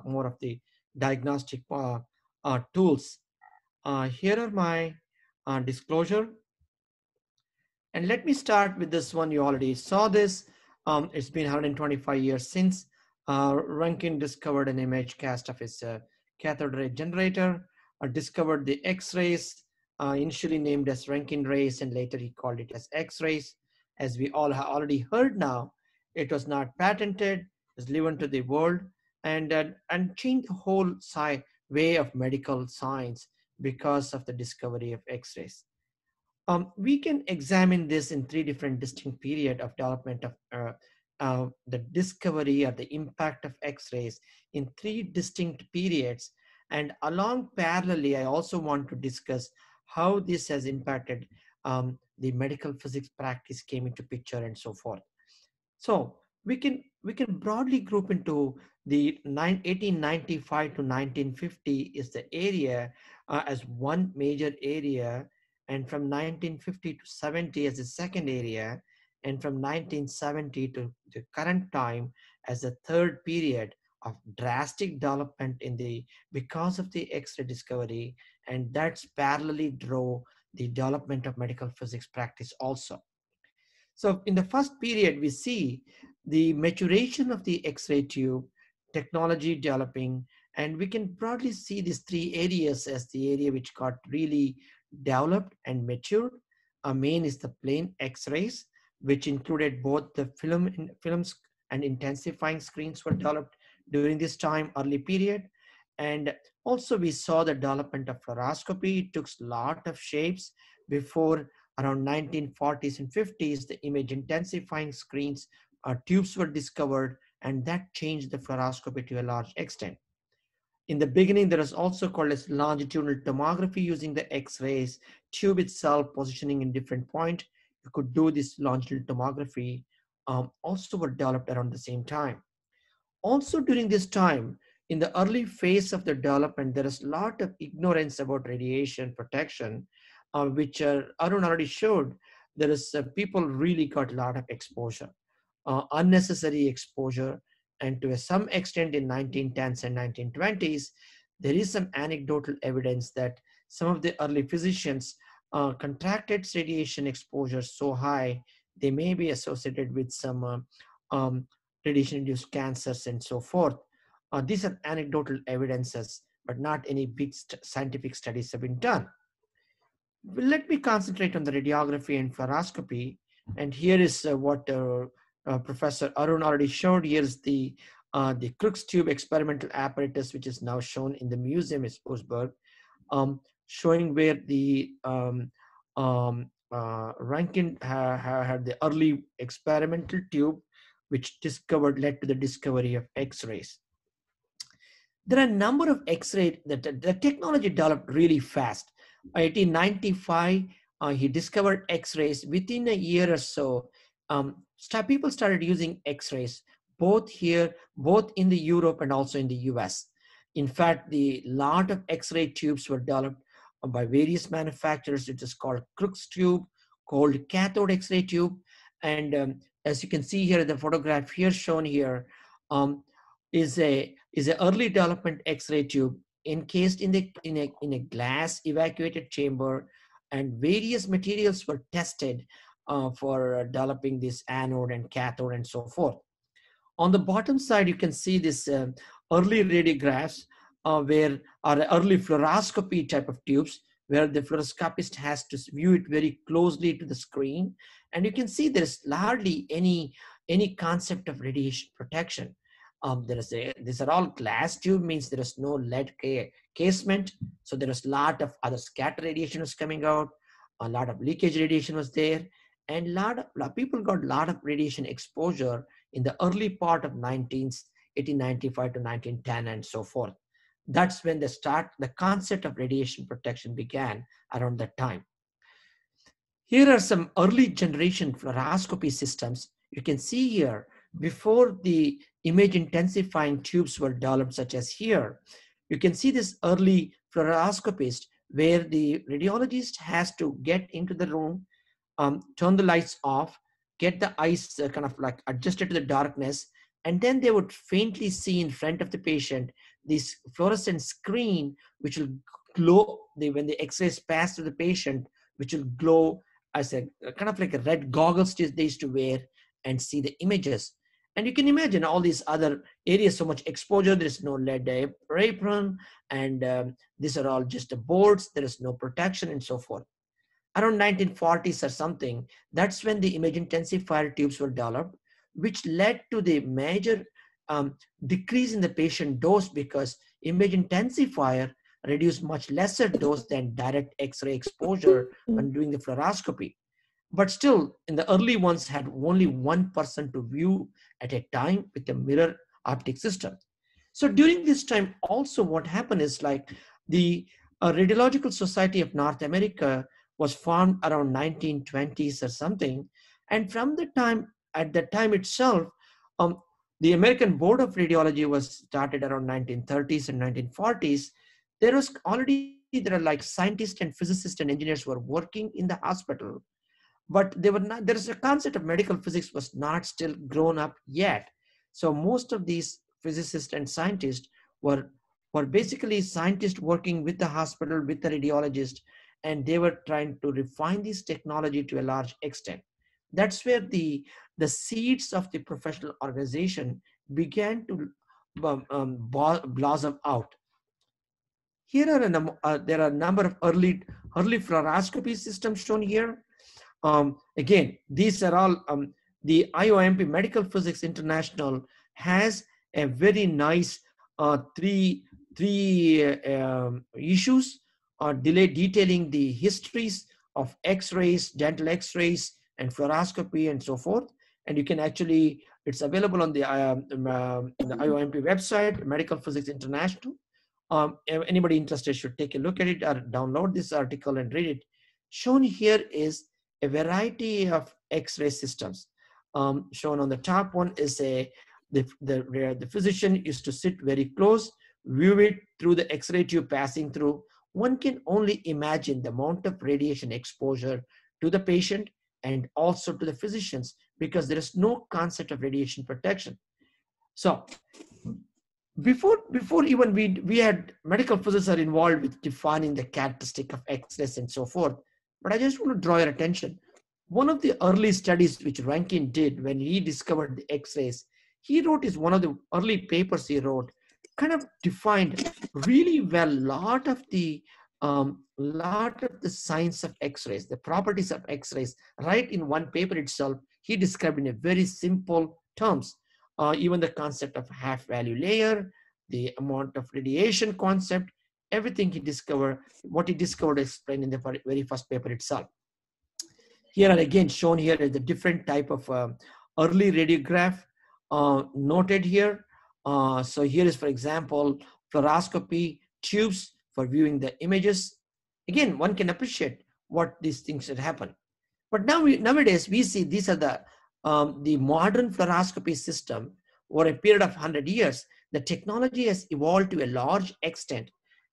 talk more of the diagnostic tools. Here are my disclosure. And let me start with this one. You already saw this. It's been 125 years since Röntgen discovered an image cast of his cathode ray generator, discovered the X-rays, initially named as Röntgen rays, and later he called it as X-rays. As we all have already heard now, it was not patented, was given to the world, and changed the whole way of medical science because of the discovery of X-rays. We can examine this in three different distinct periods of development of the discovery or the impact of X-rays in three distinct periods. And along parallelly, I also want to discuss how this has impacted the medical physics practice came into picture and so forth. So we can broadly group into the 1895 to 1950 is the area as one major area, and from 1950 to 70 as the second area, and from 1970 to the current time as the third period of drastic development in the because of the X-ray discovery, and that's parallelly drove the development of medical physics practice also. So in the first period, we see the maturation of the X-ray tube, technology developing, and we can broadly see these three areas as the area which got really developed and matured. Main is the plain X-rays, which included both the films and intensifying screens were developed during this time, early period. And also we saw the development of fluoroscopy. It took a lot of shapes before around 1940s and 50s, the image intensifying screens tubes were discovered, and that changed the fluoroscopy to a large extent. In the beginning, there was also called as longitudinal tomography using the X-rays tube itself positioning in different point. You could do this longitudinal tomography. Also were developed around the same time. Also during this time, in the early phase of the development, there is a lot of ignorance about radiation protection, which Arun already showed. There is people really got a lot of exposure, unnecessary exposure, and to some extent in 1910s and 1920s, there is some anecdotal evidence that some of the early physicians contracted radiation exposure so high, they may be associated with some radiation-induced cancers and so forth. These are anecdotal evidences, but not any big scientific studies have been done. Let me concentrate on the radiography and fluoroscopy. And here is what Professor Arun already showed. Here's the Crookes tube experimental apparatus, which is now shown in the museum in Augsburg, showing where the Rankin had the early experimental tube, which led to the discovery of X-rays. There are a number of X-ray that the technology developed really fast. By 1895, he discovered X-rays. Within a year or so, people started using X-rays, both in the Europe and also in the US. In fact, the lot of X-ray tubes were developed by various manufacturers. It is called Crookes tube, called cathode X-ray tube. And as you can see here, the photograph here shown here is a early development X-ray tube encased in a glass evacuated chamber, and various materials were tested for developing this anode and cathode and so forth. On the bottom side, you can see this early radiographs where are early fluoroscopy type of tubes, where the fluoroscopist has to view it very closely to the screen, and you can see there's hardly any concept of radiation protection. These are all glass tube, means there is no lead casement, so there is a lot of other scatter radiation was coming out, a lot of leakage radiation was there, and a lot of people got a lot of radiation exposure in the early part of 1895 to 1910 and so forth. That's when the concept of radiation protection began around that time. Here are some early generation fluoroscopy systems. You can see here, before the image intensifying tubes were developed, such as here, you can see this early fluoroscopist where the radiologist has to get into the room, turn the lights off, get the eyes kind of like adjusted to the darkness, And then they would faintly see in front of the patient this fluorescent screen, which will glow when the x-rays pass to the patient, which will glow as a kind of like a red goggles they used to wear and see the images. And you can imagine all these other areas, so much exposure, there is no lead apron, and these are all just the boards, there is no protection and so forth. Around 1940s or something, that's when the image intensifier tubes were developed, which led to the major decrease in the patient dose, because image intensifier reduced much lesser dose than direct X-ray exposure when doing the fluoroscopy. But still, in the early ones had only one person to view at a time with a mirror optic system. So during this time, also what happened is like the Radiological Society of North America was formed around 1920s or something. And from the time, at that time itself, um, the American Board of Radiology was started around 1930s and 1940s. There are like scientists and physicists and engineers who were working in the hospital, but they were not, there is a concept of medical physics was not still grown up yet. So most of these physicists and scientists were were basically scientists working with the hospital, with the radiologist, and they were trying to refine this technology to a large extent. That's where the seeds of the professional organization began to blossom out. Here are there are a number of early fluoroscopy systems shown here. Again, these are all the IOMP Medical Physics International has a very nice three issues detailing the histories of X-rays, dental X-rays, and fluoroscopy, and so forth. And you can actually, it's available on the IOMP website, Medical Physics International. If anybody interested should take a look at it or download this article and read it. Shown here is a variety of X-ray systems. Shown on the top one is where the physician used to sit very close, view it through the X-ray tube passing through. One can only imagine the amount of radiation exposure to the patient and also to the physicians, because there is no concept of radiation protection. So before even we had medical physicists are involved with defining the characteristic of X-rays and so forth. But I just want to draw your attention. One of the early studies which Rankin did when he discovered the X-rays, he wrote is one of the early papers he wrote, kind of defined really well lot of the science of X-rays, the properties of X-rays, right in one paper itself. He described in a very simple terms. Even the concept of half value layer, the amount of radiation concept, everything he discovered, what he discovered explained in the very first paper itself. Here are again shown here is the different type of early radiograph noted here. So here is, for example, fluoroscopy tubes for viewing the images. Again, one can appreciate what these things should happen. But nowadays we see these are the modern fluoroscopy system. Over a period of 100 years, the technology has evolved to a large extent.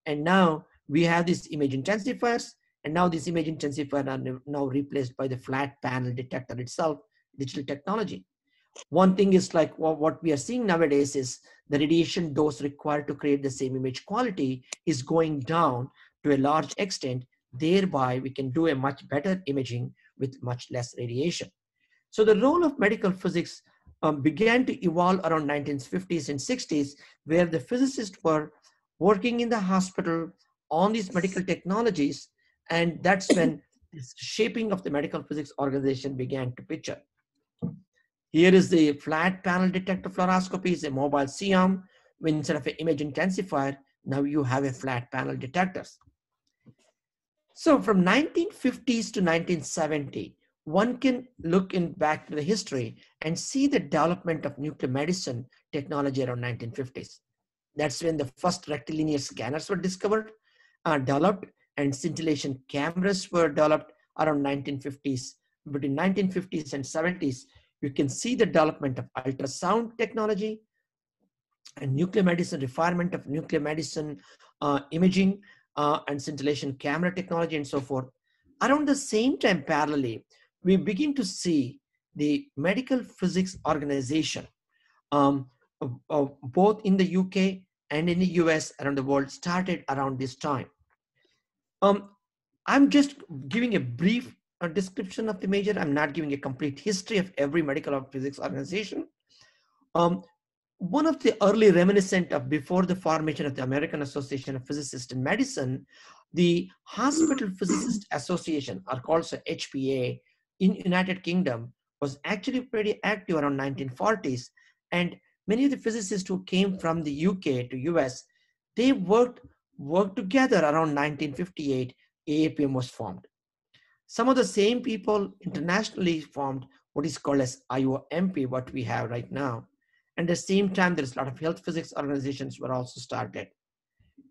And now we have these image intensifiers, and now these image intensifiers are now replaced by the flat panel detector itself, digital technology. One thing is like what we are seeing nowadays is the radiation dose required to create the same image quality is going down to a large extent. Thereby, we can do a much better imaging with much less radiation. So the role of medical physics began to evolve around 1950s and 60s, where the physicists were working in the hospital on these medical technologies, and that's when this shaping of the medical physics organization began to picture. Here is the flat panel detector fluoroscopy, is a mobile C-arm. Instead of an image intensifier, now you have a flat panel detectors. So from 1950s to 1970, one can look back to the history and see the development of nuclear medicine technology around 1950s. That's when the first rectilinear scanners were developed, and scintillation cameras were developed around 1950s. Between 1950s and 70s, you can see the development of ultrasound technology and nuclear medicine, refinement of nuclear medicine imaging and scintillation camera technology and so forth. Around the same time, parallelly, we begin to see the medical physics organization um, both in the UK and in the US around the world started around this time. Um, I'm just giving a brief description of the major. I'm not giving a complete history of every medical or physics organization. Um, One of the early reminiscent of before the formation of the American Association of Physicists in Medicine, the Hospital Physicist Association, or called so HPA, in United Kingdom was actually pretty active around 1940s, and many of the physicists who came from the UK to US, they worked together around 1958. AAPM was formed. Some of the same people internationally formed what is called as IOMP, what we have right now. And at the same time, there's a lot of health physics organizations were also started.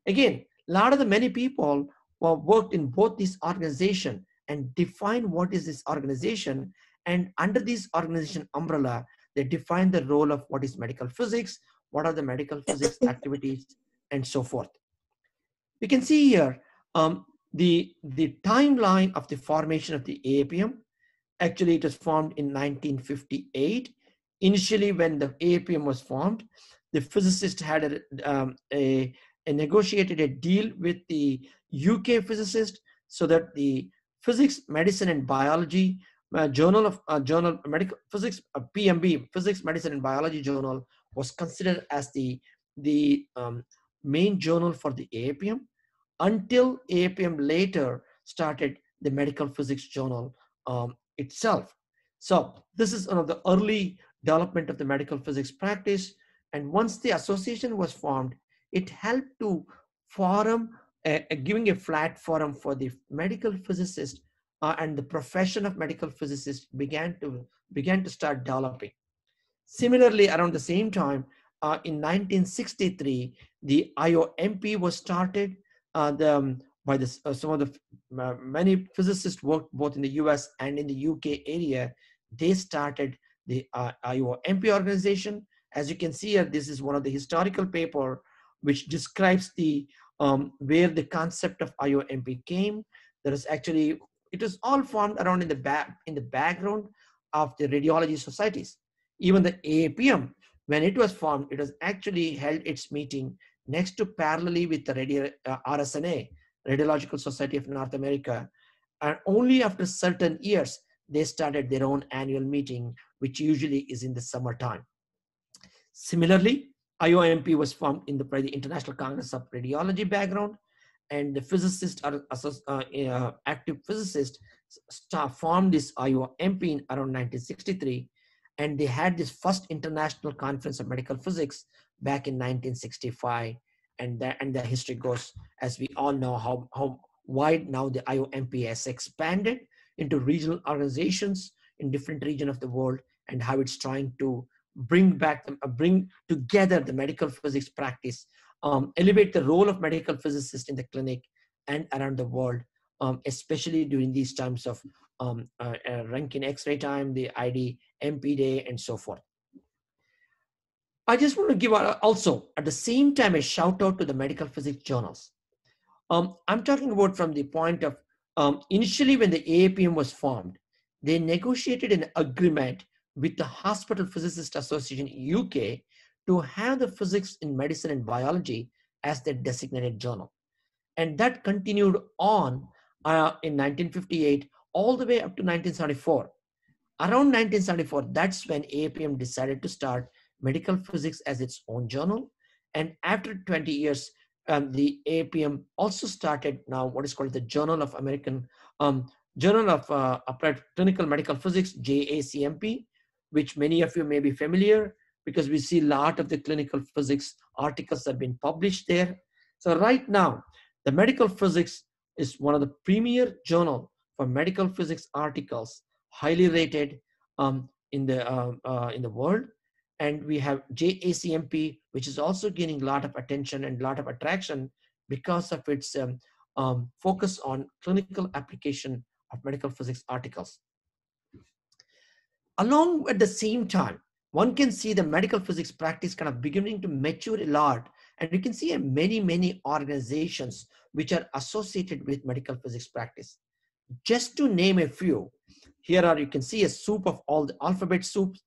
Again, a lot of the many people who worked in both these organizations and define what is this organization. And under this organization umbrella, they define the role of what is medical physics, what are the medical physics activities, and so forth. We can see here the timeline of the formation of the AAPM. Actually, it was formed in 1958. Initially, when the AAPM was formed, the physicists had a negotiated a deal with the UK physicist so that the Physics, Medicine, and Biology journal medical physics PMB Physics, Medicine, and Biology journal was considered as the main journal for the AAPM until AAPM later started the Medical Physics Journal itself. So this is one of the early development of the medical physics practice. And once the association was formed, it helped to forum, giving a flat forum for the medical physicist and the profession of medical physicists began to start developing. Similarly, around the same time, in 1963, the IOMP was started by some of the many physicists worked both in the US and in the UK area. They started the IOMP organization. As you can see here, this is one of the historical paper which describes the where the concept of IOMP came. There is actually, it was all formed around in the background of the radiology societies. Even the AAPM, when it was formed, it was actually held its meeting next to parallelly with the RSNA, Radiological Society of North America. And only after certain years, they started their own annual meeting, which usually is in the summertime. Similarly, IOMP was formed by the International Congress of Radiology background, and the physicists are active physicists formed this IOMP in around 1963, and they had this first international conference of medical physics back in 1965, and the history goes, as we all know, how wide now the IOMP has expanded into regional organizations in different regions of the world, and how it's trying to bring together the medical physics practice, elevate the role of medical physicists in the clinic and around the world, especially during these times of Rankin X-ray time, the ID MP day, and so forth. I just want to give also at the same time a shout out to the medical physics journals. I'm talking about from the point of initially when the AAPM was formed, they negotiated an agreement with the Hospital Physicists Association UK to have the Physics in Medicine and Biology as their designated journal. And that continued on in 1958 all the way up to 1974. Around 1974, that's when AAPM decided to start medical physics as its own journal. And after 20 years, the AAPM also started now what is called the Journal of Applied Clinical Medical Physics, JACMP, which many of you may be familiar because we see a lot of the clinical physics articles have been published there. So right now, the medical physics is one of the premier journal for medical physics articles, highly rated in the world. And we have JACMP, which is also gaining a lot of attention and a lot of attraction because of its focus on clinical application of medical physics articles. Along at the same time, one can see the medical physics practice kind of beginning to mature a lot. And you can see many organizations which are associated with medical physics practice. Just to name a few, here you can see a soup of all the alphabet soups.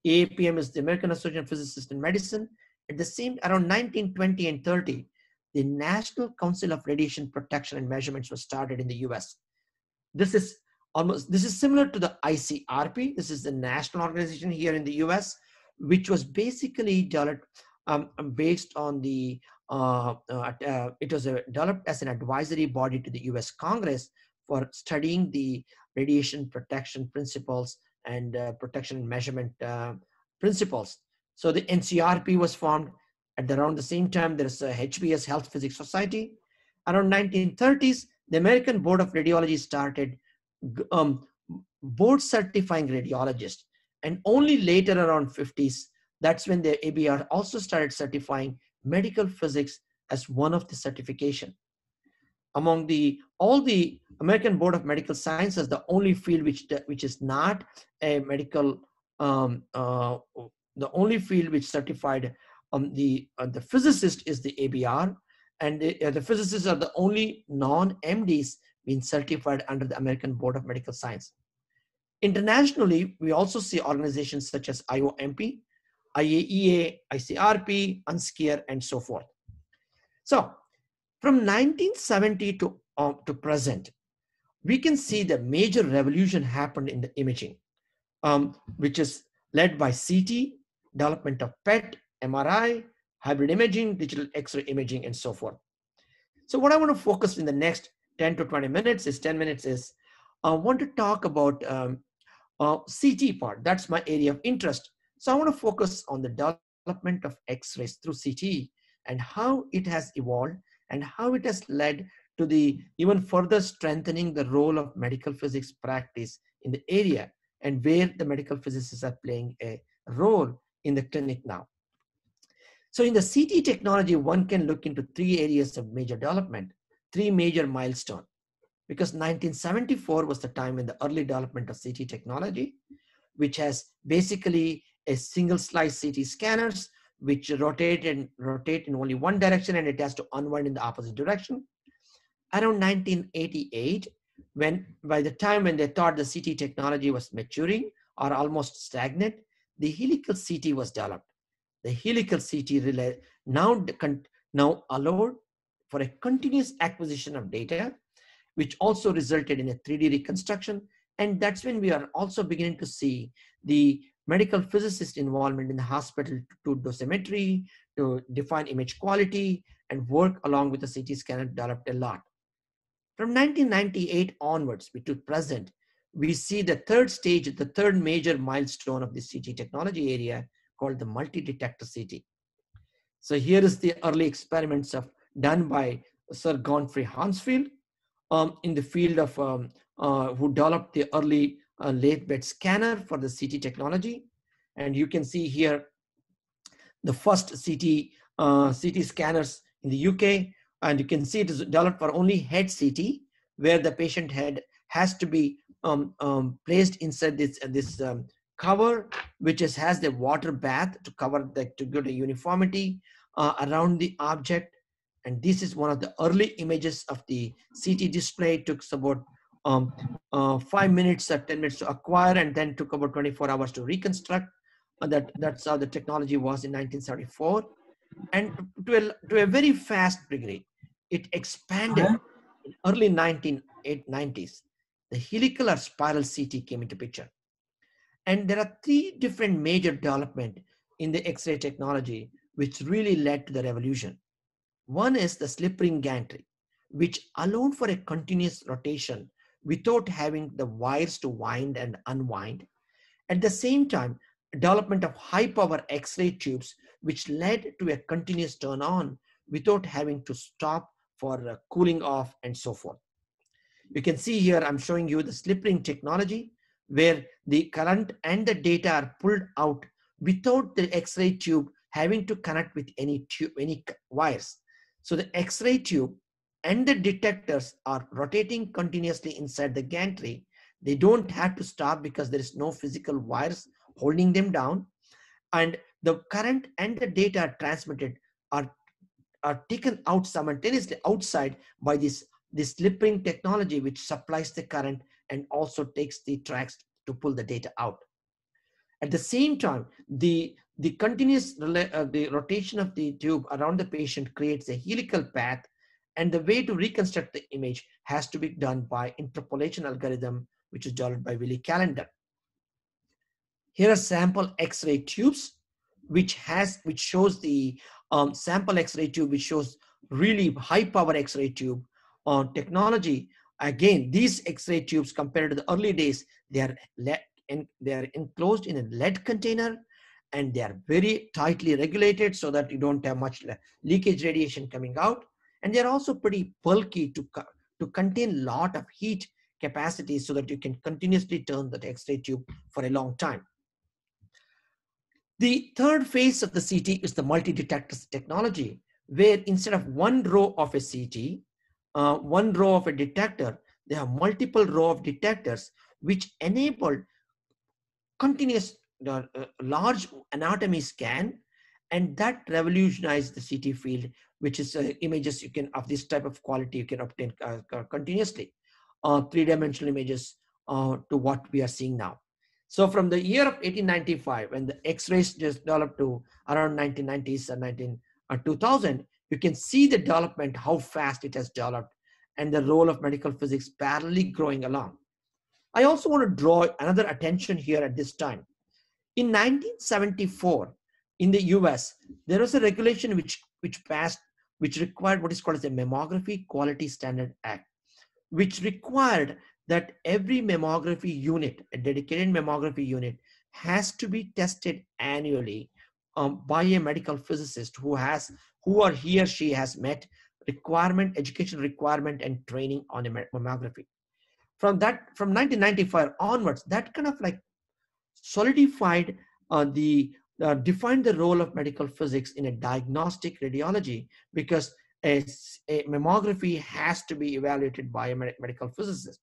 AAPM is the American Association of Physicists in Medicine. At the same, around 1920 and 30, the National Council of Radiation Protection and Measurements was started in the US. This is similar to the ICRP. This is the national organization here in the US, which was basically developed based on the it was developed as an advisory body to the US Congress for studying the radiation protection principles and protection and measurement principles. So the NCRP was formed at around the same time. There's a HBS, Health Physics Society. Around 1930s, the American Board of Radiology started board certifying radiologists, and only later around 50s, that's when the ABR also started certifying medical physics as one of the certification. Among all the American Board of Medical Sciences, the only field which is not a medical, the only field which certified the physicist is the ABR, and the physicists are the only non-MDs being certified under the American Board of Medical Science. Internationally, we also see organizations such as IOMP, IAEA, ICRP, UNSCEAR, and so forth. So from 1970 to present, we can see the major revolution happened in the imaging, which is led by CT, development of PET, MRI, hybrid imaging, digital X-ray imaging, and so forth. So what I want to focus in the next 10 to 20 minutes is, 10 minutes is, I want to talk about CT part. That's my area of interest. So I want to focus on the development of X-rays through CT and how it has evolved and how it has led to the even further strengthening the role of medical physics practice in the area, and where the medical physicists are playing a role in the clinic now. So in the CT technology, one can look into three areas of major development, three major milestones, because 1974 was the time in the early development of CT technology, which has basically a single slice CT scanners, which rotate in only one direction, and it has to unwind in the opposite direction. Around 1988, by the time when they thought the CT technology was maturing or almost stagnant, the helical CT was developed. The helical CT relay now allowed for a continuous acquisition of data, which also resulted in a 3D reconstruction. And that's when we are also beginning to see the medical physicist involvement in the hospital to dosimetry, to define image quality, and work along with the CT scanner developed a lot. From 1998 onwards to present, we see the third stage, the third major milestone of the CT technology area, called the multi-detector CT. So here is the early experiments done by Sir Godfrey Hounsfield in the field of who developed the early lathe bed scanner for the CT technology. And you can see here the first CT scanners in the UK, and you can see it is developed for only head CT, where the patient head has to be placed inside this cover, which has the water bath to cover to get a uniformity around the object. And this is one of the early images of the CT display. It took about 5 minutes or 10 minutes to acquire, and then took about 24 hours to reconstruct. That's how the technology was in 1974. And to a very fast degree, it expanded in early 1990s. The helical or spiral CT came into picture. And there are three different major developments in the X-ray technology which really led to the revolution. One is the slip ring gantry, which allowed for a continuous rotation without having the wires to wind and unwind. At the same time, development of high power X-ray tubes, which led to a continuous turn on without having to stop for cooling off and so forth. You can see here, I'm showing you the slip ring technology, where the current and the data are pulled out without the X-ray tube having to connect with any wires. So the X-ray tube and the detectors are rotating continuously inside the gantry. They don't have to stop because there is no physical wires holding them down. And the current and the data are transmitted are taken out simultaneously outside by this slip ring technology, which supplies the current and also takes the tracks to pull the data out. At the same time, the continuous the rotation of the tube around the patient creates a helical path, and the way to reconstruct the image has to be done by interpolation algorithm, which is developed by Willie Callender. Here are sample X-ray tubes, which shows the sample X-ray tube, which shows really high power X-ray tube technology. Again, these X-ray tubes compared to the early days, they are enclosed in a lead container, and they are very tightly regulated so that you don't have much leakage radiation coming out. And they're also pretty bulky to contain a lot of heat capacity so that you can continuously turn that X-ray tube for a long time. The third phase of the CT is the multi-detector technology, where instead of one row of a CT, one row of a detector, they have multiple row of detectors, which enable continuous large anatomy scan, and that revolutionized the CT field, which is images you can of this type of quality you can obtain continuously, three-dimensional images to what we are seeing now. So from the year of 1895, when the X-rays just developed to around 1990s and 2000, you can see the development, how fast it has developed, and the role of medical physics parallelly growing along. I also want to draw another attention here at this time. In 1974, in the US, there was a regulation which passed, which required what is called as a Mammography Quality Standard Act, which required that every mammography unit, a dedicated mammography unit, has to be tested annually by a medical physicist who he or she has met education requirement and training on a mammography. From 1995 onwards, that kind of like solidified defined the role of medical physics in a diagnostic radiology, because a mammography has to be evaluated by a medical physicist.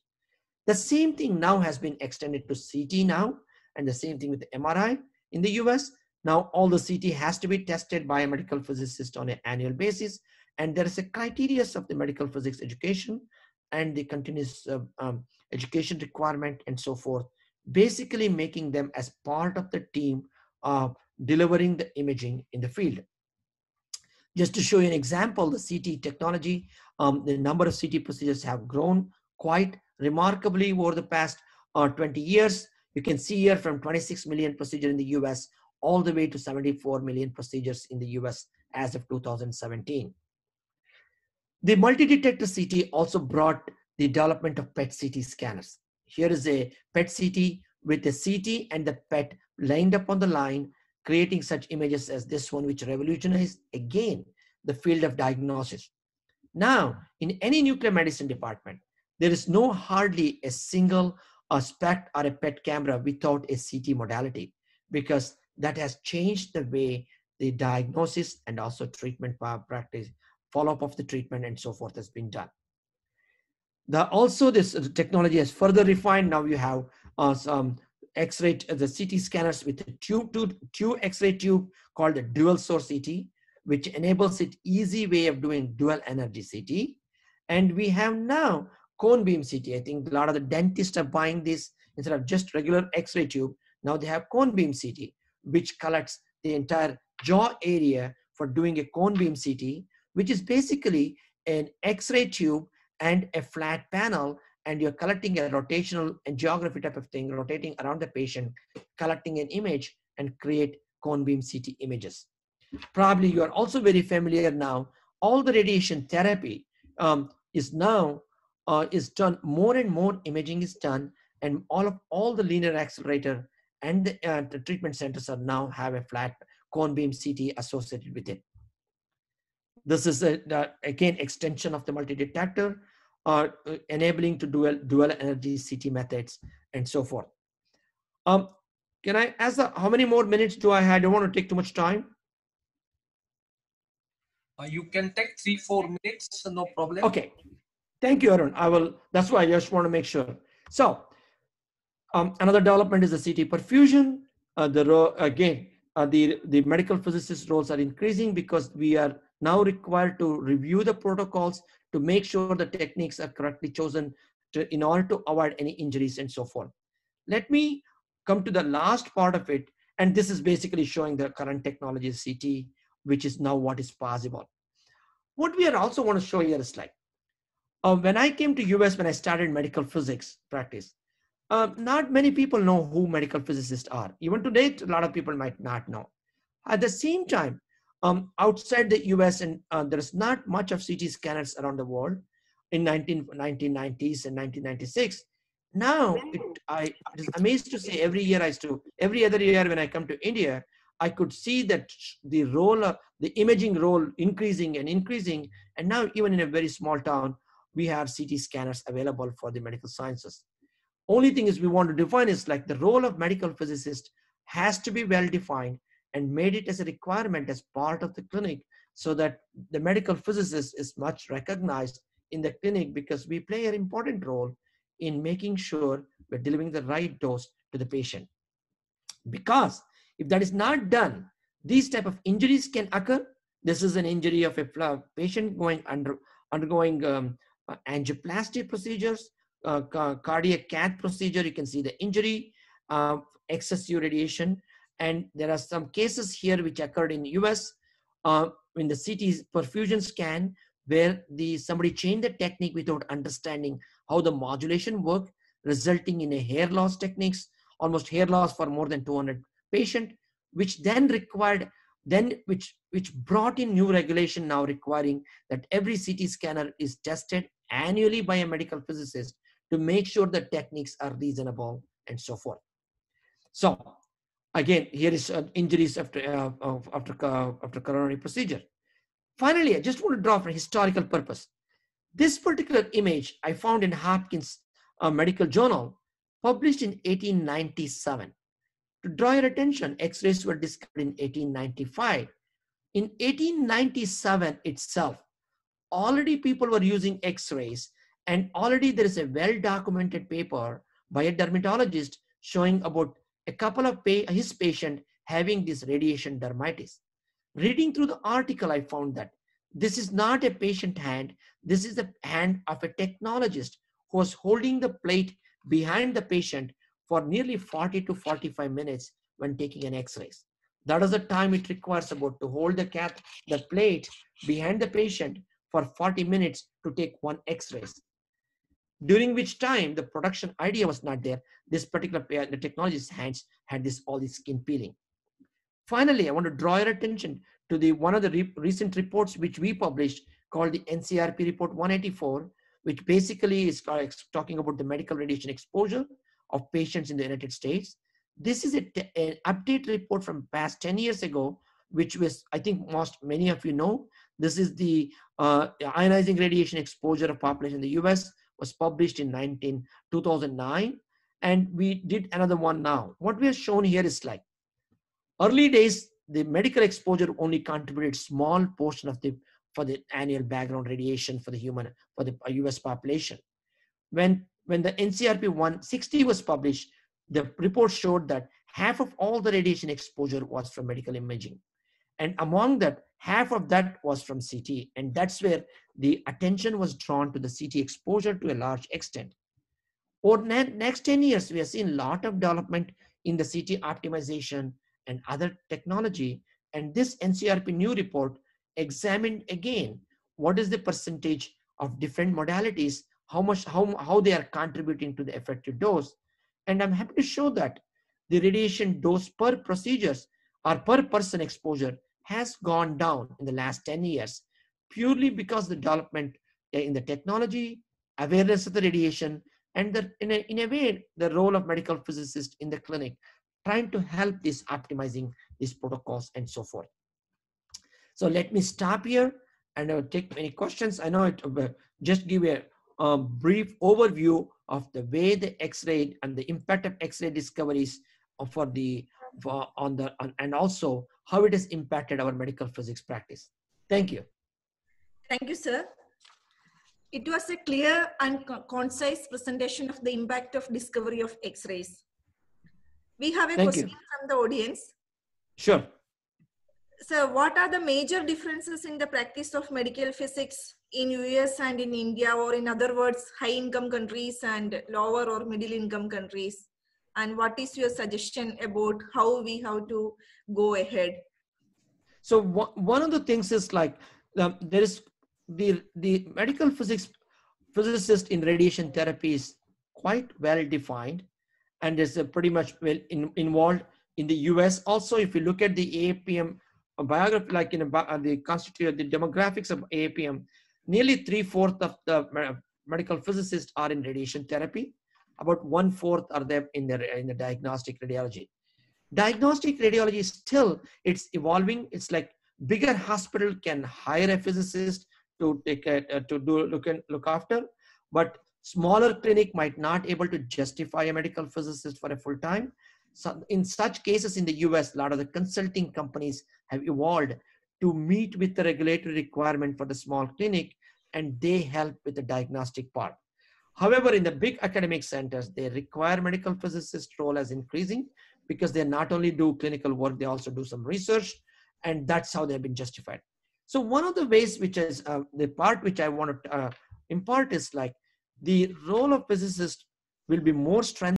The same thing now has been extended to CT now, and the same thing with the MRI in the US. Now all the CT has to be tested by a medical physicist on an annual basis, and there is a criteria of the medical physics education and the continuous education requirement and so forth, basically making them as part of the team delivering the imaging in the field. Just to show you an example, the CT technology, the number of CT procedures have grown quite remarkably over the past 20 years. You can see here from 26 million procedures in the US all the way to 74 million procedures in the US as of 2017. The multi-detector CT also brought the development of PET CT scanners. Here is a PET CT with a CT and the PET lined up on the line, creating such images as this one, which revolutionized again the field of diagnosis. Now, in any nuclear medicine department, there is hardly a single SPECT or a PET camera without a CT modality, because that has changed the way the diagnosis and also treatment practice, follow-up of the treatment and so forth has been done. Also, this technology has further refined. Now you have some X-ray, the CT scanners with a two X-ray tube called the dual source CT, which enables it easy way of doing dual energy CT. And we have now cone beam CT. I think a lot of the dentists are buying this instead of just regular X-ray tube. Now they have cone beam CT, which collects the entire jaw area for doing a cone beam CT, which is basically an X-ray tube and a flat panel, and you're collecting a rotational angiography type of thing, rotating around the patient, collecting an image and create cone beam CT images. Probably you are also very familiar now, all the radiation therapy is now is done, more and more imaging is done, and all the linear accelerator and the treatment centers are now have a flat cone beam CT associated with it. This is again extension of the multi-detector, enabling to dual energy CT methods and so forth. Can I ask how many more minutes do I have? I don't want to take too much time. You can take 3-4 minutes, no problem. Okay, thank you, Arun. I will. That's why I just want to make sure. So another development is the CT perfusion. The medical physicist roles are increasing because we are now required to review the protocols to make sure the techniques are correctly chosen in order to avoid any injuries and so forth. Let me come to the last part of it, and this is basically showing the current technology CT, which is now what is possible. What we are also want to show here is like, when I came to US, when I started medical physics practice, not many people know who medical physicists are. Even today, a lot of people might not know. At the same time, outside the US, and there is not much of CT scanners around the world in 1990s and 1996. Now, it is amazed to say every year every other year when I come to India, I could see that the role of the imaging role increasing and increasing. And now even in a very small town, we have CT scanners available for the medical sciences. Only thing is we want to define is like the role of medical physicist has to be well defined and made it as a requirement as part of the clinic, so that the medical physicist is much recognized in the clinic, because we play an important role in making sure we're delivering the right dose to the patient. Because if that is not done, these type of injuries can occur. This is an injury of a patient undergoing angioplasty procedures, cardiac cath procedure. You can see the injury, excessive radiation. And there are some cases here which occurred in US in the CT perfusion scan, where somebody changed the technique without understanding how the modulation worked, resulting in a hair loss techniques, almost hair loss for more than 200 patient, which then required, which brought in new regulation now requiring that every CT scanner is tested annually by a medical physicist to make sure the techniques are reasonable and so forth. So again, here is injuries after coronary procedure. Finally, I just want to draw for historical purpose. This particular image I found in Hopkins Medical Journal, published in 1897. To draw your attention, X-rays were discovered in 1895. In 1897 itself, already people were using X-rays, and already there is a well-documented paper by a dermatologist showing about a couple of his patient having this radiation dermatitis. Reading through the article, I found that this is not a patient hand. This is the hand of a technologist who was holding the plate behind the patient for nearly 40 to 45 minutes when taking an X-rays. That is the time it requires about to hold the plate behind the patient for 40 minutes to take one X-rays. During which time the production idea was not there. This particular the technologist's hands had all this skin peeling. Finally, I want to draw your attention to one of the recent reports which we published, called the NCRP report 184, which basically is talking about the medical radiation exposure of patients in the United States. This is an update report from past 10 years ago, which was, I think many of you know. This is the ionizing radiation exposure of population in the US, was published in 2009. And we did another one now. What we are shown here is like, early days, the medical exposure only contributed small portion for the annual background radiation for the US population. When the NCRP 160 was published, the report showed that half of all the radiation exposure was from medical imaging. And among that, half of that was from CT. And that's where the attention was drawn to the CT exposure to a large extent. Over next 10 years, we have seen a lot of development in the CT optimization and other technology. And this NCRP new report examined again what is the percentage of different modalities, how they are contributing to the effective dose. And I'm happy to show that the radiation dose per procedures or per person exposure has gone down in the last 10 years, purely because the development in the technology, awareness of the radiation, and in a way, the role of medical physicists in the clinic, trying to help this optimizing these protocols and so forth. So let me stop here and I'll take any questions. I know it just give a brief overview of the way the X-ray and the impact of X-ray discoveries and also how it has impacted our medical physics practice. Thank you. Thank you, sir. It was a clear and concise presentation of the impact of discovery of X-rays. We have a question from the audience. Sure. So what are the major differences in the practice of medical physics in US and in India, or in other words, high income countries and lower or middle income countries? And what is your suggestion about how we have to go ahead? So one of the things is like there is the medical physics physicist in radiation therapy is quite well defined, and is pretty much well involved in the US. Also, if you look at the AAPM biography, like in the constitute the demographics of AAPM, nearly 3/4 of the medical physicists are in radiation therapy. About 1/4 are there in the diagnostic radiology. Diagnostic radiology is still, it's evolving. It's like bigger hospital can hire a physicist to take to do look after, but smaller clinic might not able to justify a medical physicist for a full time. So in such cases in the US, a lot of the consulting companies have evolved to meet with the regulatory requirement for the small clinic, and they help with the diagnostic part. However, in the big academic centers, they require medical physicist role as increasing, because they not only do clinical work, they also do some research, and that's how they've been justified. So one of the ways, which is the part which I want to impart, is like the role of physicist will be more strengthened